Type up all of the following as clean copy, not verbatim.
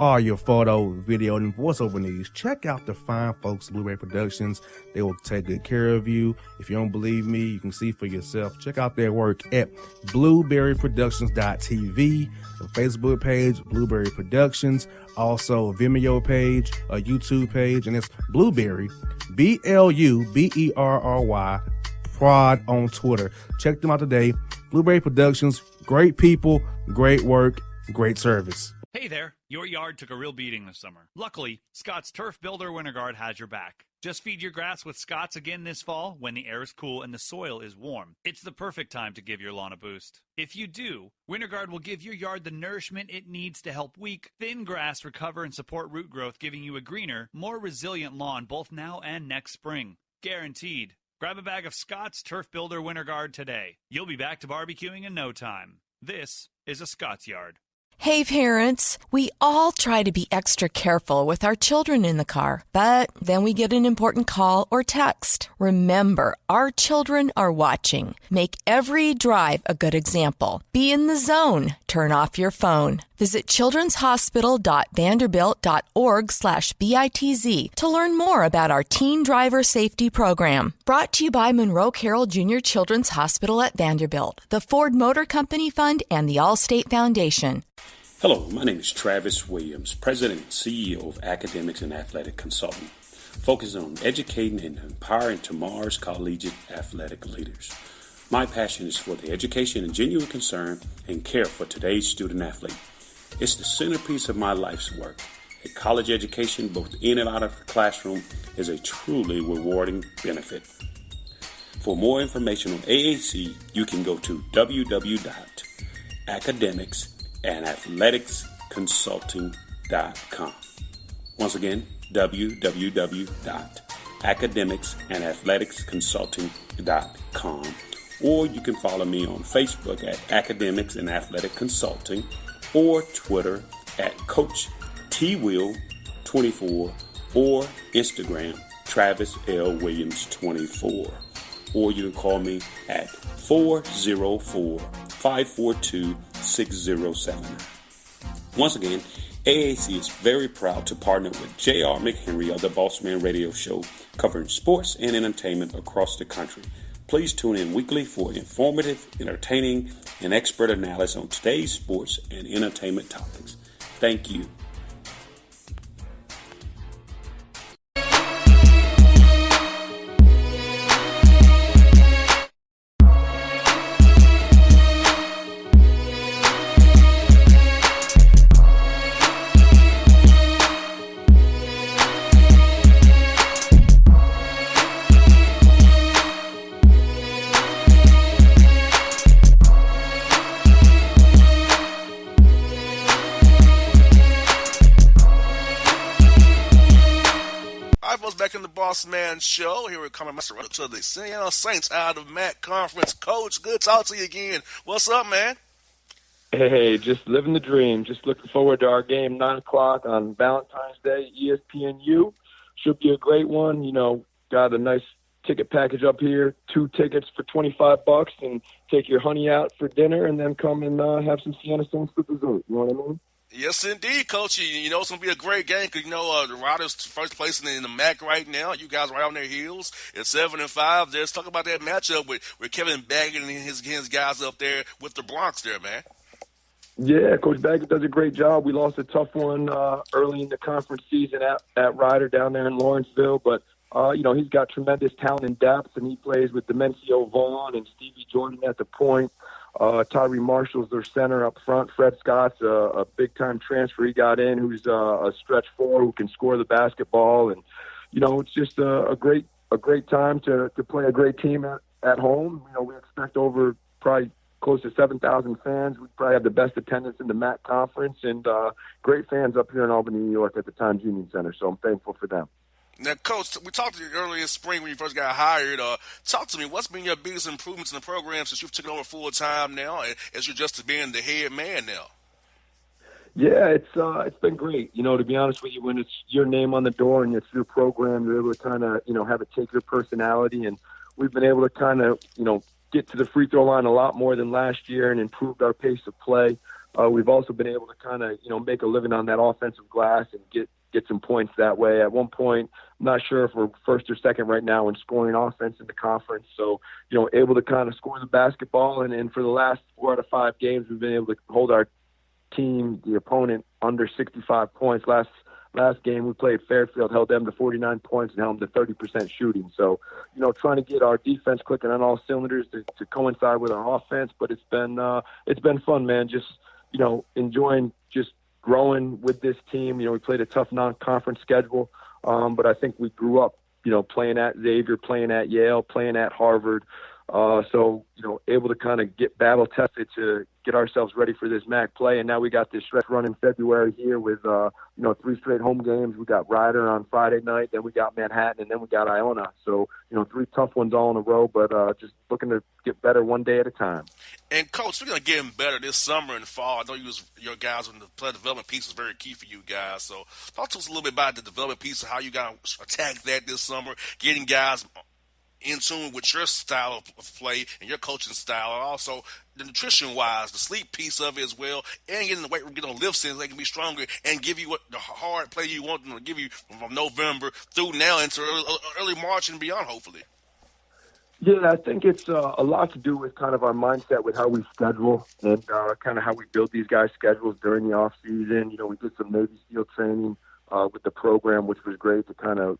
all your photo, video, and voiceover needs, check out the fine folks at Blueberry Productions. They will take good care of you. If you don't believe me, you can see for yourself. Check out their work at blueberryproductions.tv, the Facebook page, Blueberry Productions, also a Vimeo page, a YouTube page, and it's Blueberry, BLUBERRY, Prod on Twitter. Check them out today. Blueberry Productions, great people, great work, great service. Hey there, your yard took a real beating this summer. Luckily, Scott's Turf Builder Winter Guard has your back. Just feed your grass with Scott's again this fall when the air is cool and the soil is warm. It's the perfect time to give your lawn a boost. If you do, Winter Guard will give your yard the nourishment it needs to help weak, thin grass recover and support root growth, giving you a greener, more resilient lawn both now and next spring. Guaranteed. Grab a bag of Scott's Turf Builder Winter Guard today. You'll be back to barbecuing in no time. This is a Scott's Yard. Hey parents, we all try to be extra careful with our children in the car, but then we get an important call or text. Remember, our children are watching. Make every drive a good example. Be in the zone. Turn off your phone. Visit childrenshospital.vanderbilt.org/BITZ to learn more about our teen driver safety program. Brought to you by Monroe Carroll Jr. Children's Hospital at Vanderbilt, the Ford Motor Company Fund, and the Allstate Foundation. Hello, my name is Travis Williams, President and CEO of Academics and Athletic Consulting, focusing on educating and empowering tomorrow's collegiate athletic leaders. My passion is for the education and genuine concern and care for today's student athlete. It's the centerpiece of my life's work. A college education, both in and out of the classroom, is a truly rewarding benefit. For more information on AAC, you can go to www.academicsandathleticsconsulting.com. Once again, www.academicsandathleticsconsulting.com. Or you can follow me on Facebook at Academics and Athletic Consulting, or Twitter at Coach TWill24, or Instagram Travis L. Williams 24. Or you can call me at 404-542-6079. Once again, AAC is very proud to partner with J.R. McHenry of the Bossman Radio Show, covering sports and entertainment across the country. Please tune in weekly for informative, entertaining, and expert analysis on today's sports and entertainment topics. Thank you. Bossman Show. Here with Carmen to the Seattle Saints out of MAC Conference. Coach, good to talk to you again. What's up, man? Hey, just living the dream. Just looking forward to our game, 9 o'clock on Valentine's Day, ESPNU. Should be a great one. You know, got a nice ticket package up here, 2 tickets for $25, and take your honey out for dinner, and then come and have some Siena Saints for dessert. You know what I mean? Yes, indeed, Coach. You know it's going to be a great game because, the Riders first place in the MAC right now. You guys right on their heels at 7-5. Let's talk about that matchup with Kevin Baggett and his guys up there with the Bronx there, man. Yeah, Coach Baggett does a great job. We lost a tough one early in the conference season at Ryder down there in Lawrenceville, but he's got tremendous talent and depth, and he plays with Demencio Vaughn and Stevie Jordan at the point. Tyree Marshall's their center up front. Fred Scott's a big-time transfer he got in, who's a stretch four who can score the basketball. And, it's just a great time to play a great team at home. We expect over probably close to 7,000 fans. We probably have the best attendance in the MAC conference, and great fans up here in Albany, New York at the Times Union Center. So I'm thankful for them. Now, Coach, we talked to you earlier in spring when you first got hired. Talk to me. What's been your biggest improvements in the program since you've taken over full-time now, as you're just being the head man now? Yeah, it's been great. To be honest with you, when it's your name on the door and it's your program, you're able to kind of, have it take your personality. And we've been able to kind of, get to the free throw line a lot more than last year and improved our pace of play. we've also been able to kind of, make a living on that offensive glass and get some points that way. At one point, I'm not sure if we're first or second right now in scoring offense in the conference. So, able to kind of score the basketball. And for the last 4 out of 5 games, we've been able to hold our team, the opponent, under 65 points. Last game we played Fairfield, held them to 49 points and held them to 30% shooting. So, trying to get our defense clicking on all cylinders to coincide with our offense. But it's been fun, man. Just, enjoying just growing with this team. We played a tough non-conference schedule, but I think we grew up, playing at Xavier, playing at Yale, playing at Harvard. So, able to kind of get battle tested to get ourselves ready for this MAC play. And now we got this stretch run in February here with, 3 straight home games. We got Ryder on Friday night, then we got Manhattan, and then we got Iona. So, 3 tough ones all in a row, but just looking to get better one day at a time. And, Coach, speaking of getting better this summer and fall, I know your guys on the player development piece is very key for you guys. So talk to us a little bit about the development piece of how you got to attack that this summer, getting guys in tune with your style of play and your coaching style, and also the nutrition-wise, the sleep piece of it as well, and getting the weight room, getting on lift sets, they can be stronger and give you what the hard play you want them to give you from November through now into early March and beyond, hopefully. Yeah, I think it's a lot to do with kind of our mindset with how we schedule and kind of how we build these guys' schedules during the off season. We did some Navy SEAL training with the program, which was great to kind of,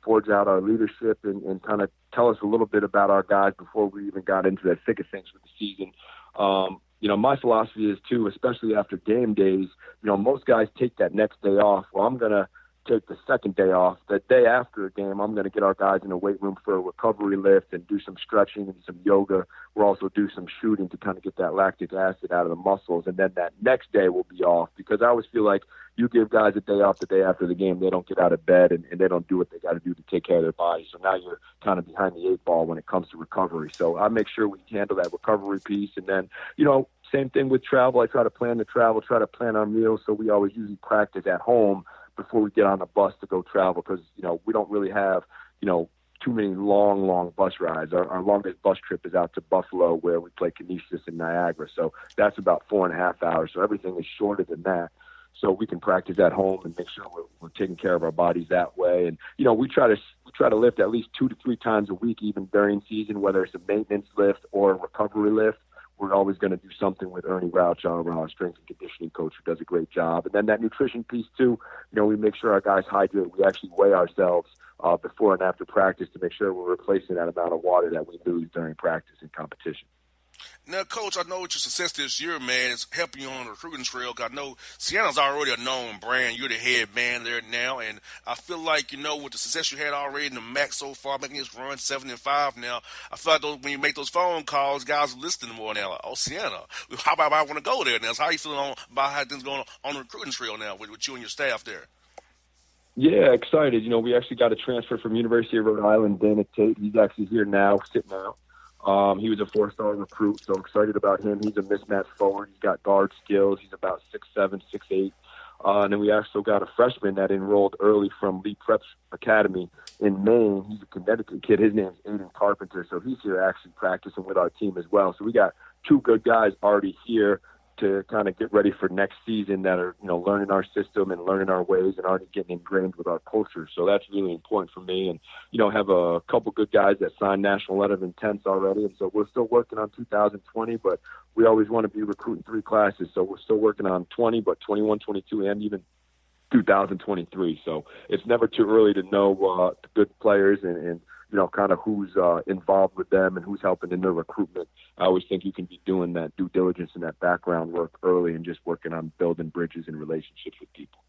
forge out our leadership and kind of tell us a little bit about our guys before we even got into that thick of things with the season. My philosophy is, too, especially after game days, most guys take that next day off. Well, I'm going to take the second day off. The day after a game, I'm going to get our guys in the weight room for a recovery lift and do some stretching and some yoga. We'll also do some shooting to kind of get that lactic acid out of the muscles. And then that next day will be off, because I always feel like you give guys a day off the day after the game, they don't get out of bed and they don't do what they got to do to take care of their body. So now you're kind of behind the 8 ball when it comes to recovery. So I make sure we handle that recovery piece. And then, same thing with travel. I try to plan the travel, try to plan our meals. So we always usually practice at home before we get on the bus to go travel, because, we don't really have, too many long bus rides. Our longest bus trip is out to Buffalo, where we play Canisius in Niagara. So that's about 4.5 hours. So everything is shorter than that. So we can practice at home and make sure we're taking care of our bodies that way. And, we try to lift at least 2 to 3 times a week, even during season, whether it's a maintenance lift or a recovery lift. We're always going to do something with Ernie Rauch, our strength and conditioning coach, who does a great job. And then that nutrition piece, too, we make sure our guys hydrate. We actually weigh ourselves before and after practice to make sure we're replacing that amount of water that we lose during practice and competition. Now, Coach, I know with your success this year, man, it's helping you on the recruiting trail. I know Sienna's already a known brand. You're the head man there now, and I feel like, with the success you had already in the MAC so far, making this run 7-5 now, I feel like when you make those phone calls, guys are listening more now. Like, oh, Sienna, how about I want to go there now? So how are you feeling about how things going on the recruiting trail now with you and your staff there? Yeah, excited. We actually got a transfer from University of Rhode Island, Dana Tate. He's actually here now, sitting out. He was a 4-star recruit, so excited about him. He's a mismatch forward. He's got guard skills. He's about 6'7", 6'8". And then we also got a freshman that enrolled early from Lee Prep Academy in Maine. He's a Connecticut kid. His name's Aiden Carpenter, so he's here actually practicing with our team as well. So we got 2 good guys already here to kind of get ready for next season that are, learning our system and learning our ways and already getting ingrained with our culture. So that's really important for me. And, have a couple good guys that signed national letter of intents already. And so we're still working on 2020, but we always want to be recruiting 3 classes. So we're still working on 20, but 21, 22, and even 2023. So it's never too early to know the good players and kind of who's involved with them and who's helping in their recruitment. I always think you can be doing that due diligence and that background work early and just working on building bridges and relationships with people.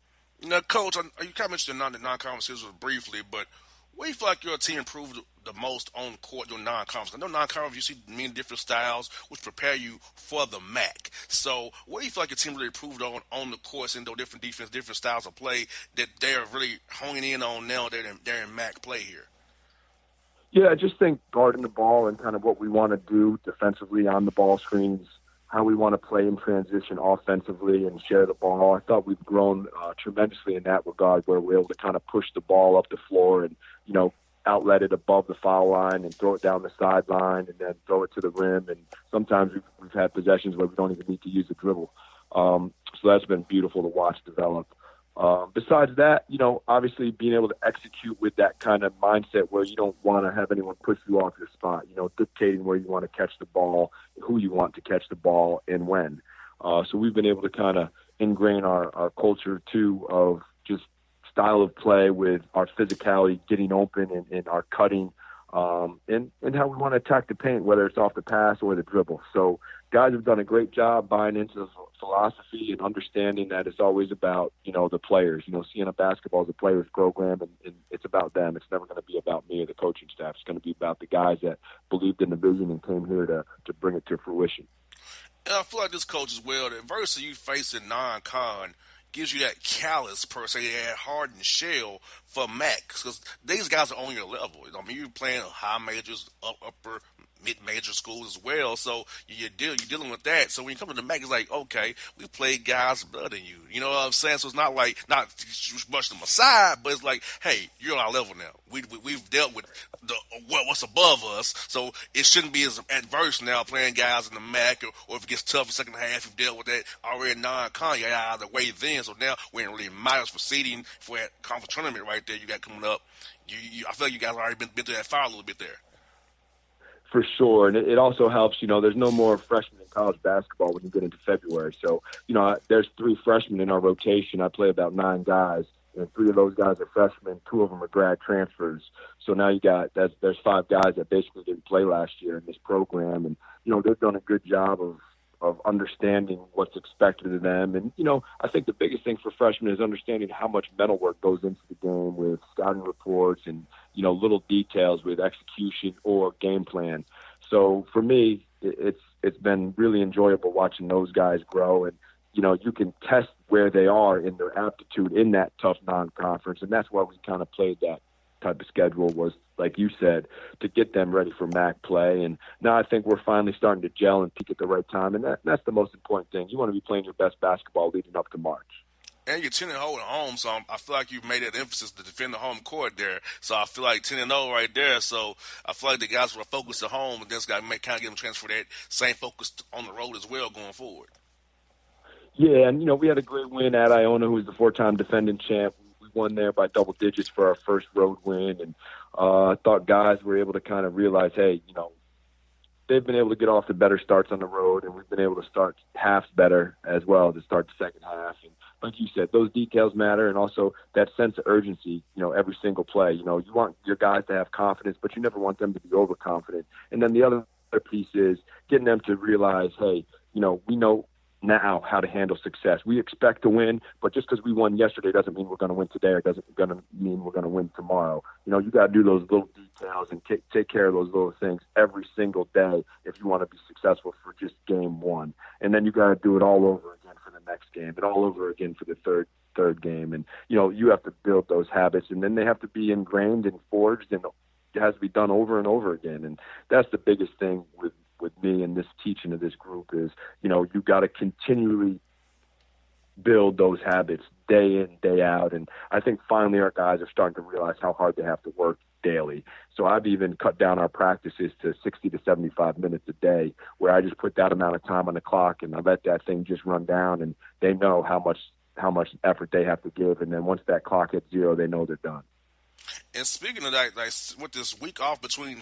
Now, Coach, you kind of mentioned the non-conference briefly, but where do you feel like your team improved the most on court during non-conference? I know non-conference, you see many different styles which prepare you for the MAC. So where do you feel like your team really improved on the courts and those different defense, different styles of play that they're really honing in on now that they're in MAC play here? Yeah, I just think guarding the ball and kind of what we want to do defensively on the ball screens, how we want to play in transition offensively and share the ball. I thought we've grown tremendously in that regard, where we're able to kind of push the ball up the floor and, outlet it above the foul line and throw it down the sideline and then throw it to the rim. And sometimes we've had possessions where we don't even need to use the dribble. So that's been beautiful to watch develop. Besides that, obviously being able to execute with that kind of mindset where you don't want to have anyone push you off your spot, dictating where you want to catch the ball, who you want to catch the ball, and when. So we've been able to kind of ingrain our culture, too, of just style of play with our physicality, getting open and our cutting, and how we want to attack the paint, whether it's off the pass or the dribble. So guys have done a great job buying into the philosophy and understanding that it's always about, the players. Siena basketball is a players program, and it's about them. It's never going to be about me or the coaching staff. It's going to be about the guys that believed in the vision and came here to bring it to fruition. And I feel like this coach as well, the adversity you face in non-con gives you that callous, per se, that hardened shell for Max, because these guys are on your level. You're playing high majors, upper, mid-major schools as well, so you're dealing with that. So when you come to the MAC, it's like, okay, we played guys better than you. You know what I'm saying? So it's not like, not to brush them aside, but it's like, hey, you're on our level now. We've dealt with what's above us, so it shouldn't be as adverse now playing guys in the MAC, or if it gets tough in the second half, you've dealt with that already in non-con, you're out of the way then. So now we're in really miles for seeding for that conference tournament right there you got coming up. I feel like you guys have already been through that fire a little bit there. For sure, and it also helps, there's no more freshmen in college basketball when you get into February. So, there's 3 freshmen in our rotation. I play about 9 guys, and 3 of those guys are freshmen. 2 of them are grad transfers. So now there's 5 guys that basically didn't play last year in this program, and, they've done a good job of understanding what's expected of them. And, I think the biggest thing for freshmen is understanding how much mental work goes into the game with scouting reports and, little details with execution or game plan. So for me, it's been really enjoyable watching those guys grow. And, you can test where they are in their aptitude in that tough non-conference. And that's why we kind of played that type of schedule, was, like you said, to get them ready for MAC play. And now I think we're finally starting to gel and peak at the right time. And that's the most important thing. You want to be playing your best basketball leading up to March. And you're 10-0 at home, so I feel like you've made that emphasis to defend the home court there. So I feel like 10-0 right there. So I feel like the guys will focus at home, and just got to kind of give them a chance for that same focus on the road as well going forward. Yeah, and, we had a great win at Iona, who was the 4-time defending champ. We won there by double digits for our first road win, and I thought guys were able to kind of realize, hey, they've been able to get off to better starts on the road, and we've been able to start halves better as well to start the second half. And like you said, those details matter, and also that sense of urgency, every single play. You want your guys to have confidence, but you never want them to be overconfident. And then the other piece is getting them to realize, hey, we know now how to handle success. We expect to win, but just because we won yesterday doesn't mean we're going to win today, or doesn't mean we're going to win tomorrow. You got to do those little details and take care of those little things every single day if you want to be successful for just game one. And then you got to do it all over again for the next game, and all over again for the third game. And you have to build those habits, and then they have to be ingrained and forged, and it has to be done over and over again. And that's the biggest thing with me and this teaching of this group is, you got to continually build those habits day in, day out. And I think finally our guys are starting to realize how hard they have to work daily. So I've even cut down our practices to 60 to 75 minutes a day, where I just put that amount of time on the clock and I let that thing just run down, and they know how much effort they have to give. And then once that clock hits 0, they know they're done. And speaking of that, with this week off between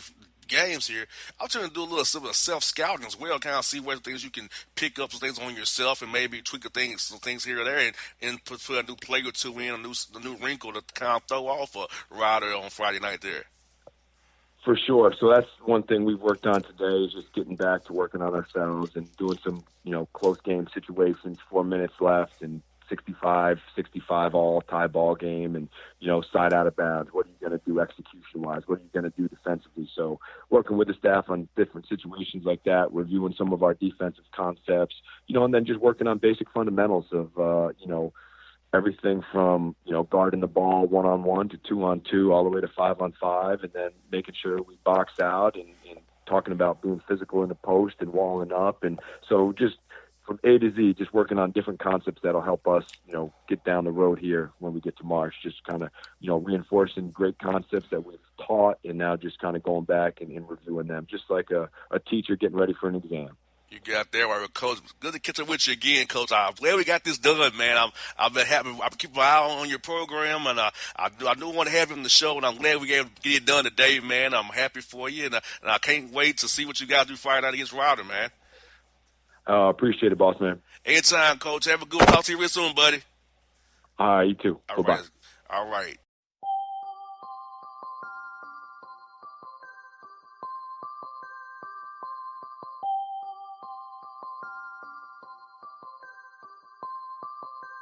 games here, I'm trying to do a little self-scouting as well, kind of see what things you can pick up, some things on yourself, and maybe tweak some things here or there, and put a new play or two in, a new wrinkle to kind of throw off a rider on Friday night there. For sure. So that's one thing we've worked on today, is just getting back to working on ourselves and doing some, close game situations, 4 minutes left, and 65 all tie ball game, and side out of bounds. What are you going to do execution wise? What are you going to do defensively? So working with the staff on different situations like that, reviewing some of our defensive concepts, and then just working on basic fundamentals of everything from guarding the ball 1-on-1 to 2-on-2 all the way to 5-on-5, and then making sure we box out and talking about being physical in the post and walling up. And so just from A to Z, just working on different concepts that'll help us, get down the road here when we get to March. Just kind of, reinforcing great concepts that we've taught, and now just kind of going back and reviewing them, just like a teacher getting ready for an exam. You got there, right, Coach. Good to catch up with you again, Coach. I'm glad we got this done, man. I've been happy. I'm keeping my eye on your program, and I do want to have you on the show, and I'm glad we got to get it done today, man. I'm happy for you, and I can't wait to see what you guys do Friday night against Ryder, man. Appreciate it, boss man. Anytime, Coach. Have a good one. Talk to you real soon, buddy. All right, you too. All Bye-bye. right. All right.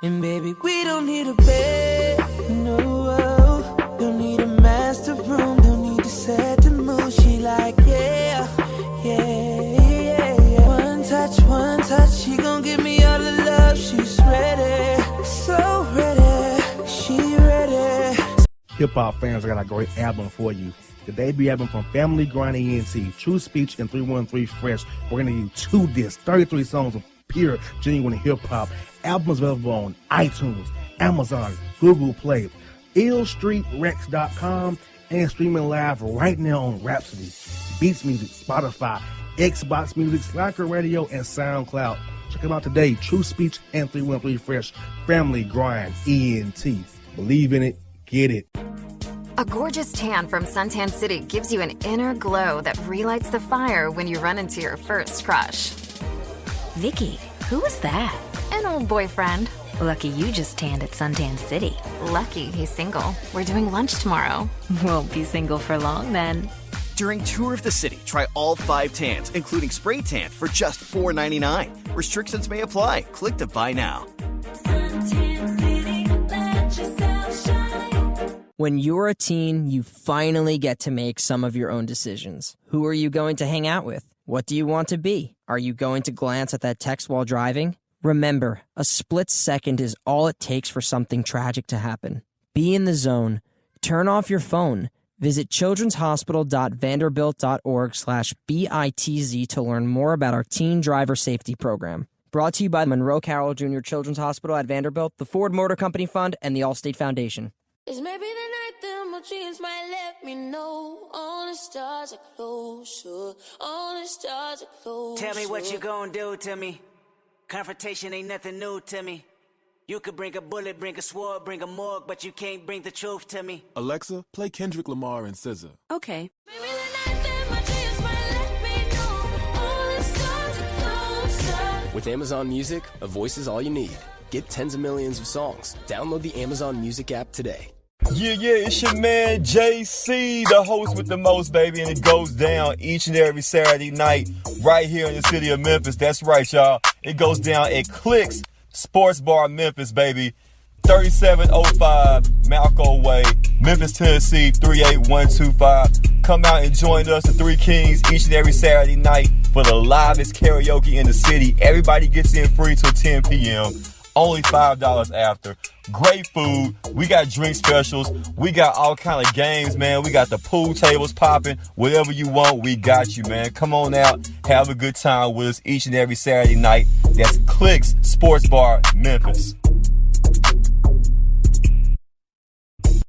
And baby, we don't need a bed, no. Don't need a master room, don't need to set the mood. She like, yeah. One touch, she gon' give me all the love. She's ready, so ready, she ready. Hip hop fans, I got a great album for you. The debut album from Family Grind ENT, True Speech and 313 Fresh. We're gonna give you 2 discs, 33 songs of pure, genuine hip hop. Albums available on iTunes, Amazon, Google Play, illstreetrex.com, and streaming live right now on Rhapsody, Beats Music, Spotify, Xbox Music, Slacker Radio, and SoundCloud. Check them out today. True Speech and 313 Fresh. Family Grind ENT. Believe in it. Get it. A gorgeous tan from Suntan City gives you an inner glow that relights the fire when you run into your first crush. Vicky, who was that? An old boyfriend. Lucky you just tanned at Suntan City. Lucky he's single. We're doing lunch tomorrow. Won't be single for long then. During Tour of the City, try all 5 tans, including spray tan, for just $4.99. Restrictions may apply. Click to buy now. Suntan City, let yourself shine. When you're a teen, you finally get to make some of your own decisions. Who are you going to hang out with? What do you want to be? Are you going to glance at that text while driving? Remember, a split second is all it takes for something tragic to happen. Be in the zone. Turn off your phone. Visit childrenshospital.vanderbilt.org/BITZ to learn more about our teen driver safety program. Brought to you by Monroe Carroll Jr. Children's Hospital at Vanderbilt, the Ford Motor Company Fund, and the Allstate Foundation. It's maybe the night that my dreams might let me know. All the stars are closer. All the stars are closer. Tell me what you gonna do to me. Confrontation ain't nothing new to me. You could bring a bullet, bring a sword, bring a morgue, but you can't bring the truth to me. Alexa, play Kendrick Lamar and SZA. Okay. Maybe the night that my dreams might let me know. All the stars are closer. With Amazon Music, a voice is all you need. Get tens of millions of songs. Download the Amazon Music app today. Yeah, it's your man JC, the host with the most, baby, and it goes down each and every Saturday night right here in the city of Memphis. That's right, y'all. It goes down at Clicks Sports Bar Memphis, baby. 3705 Malco Way, Memphis, Tennessee, 38125. Come out and join us, the Three Kings, each and every Saturday night for the livest karaoke in the city. Everybody gets in free till 10 p.m. Only $5 after. Great food. We got drink specials. We got all kind of games, man. We got the pool tables popping. Whatever you want, we got you, man. Come on out. Have a good time with us each and every Saturday night. That's Clicks Sports Bar, Memphis.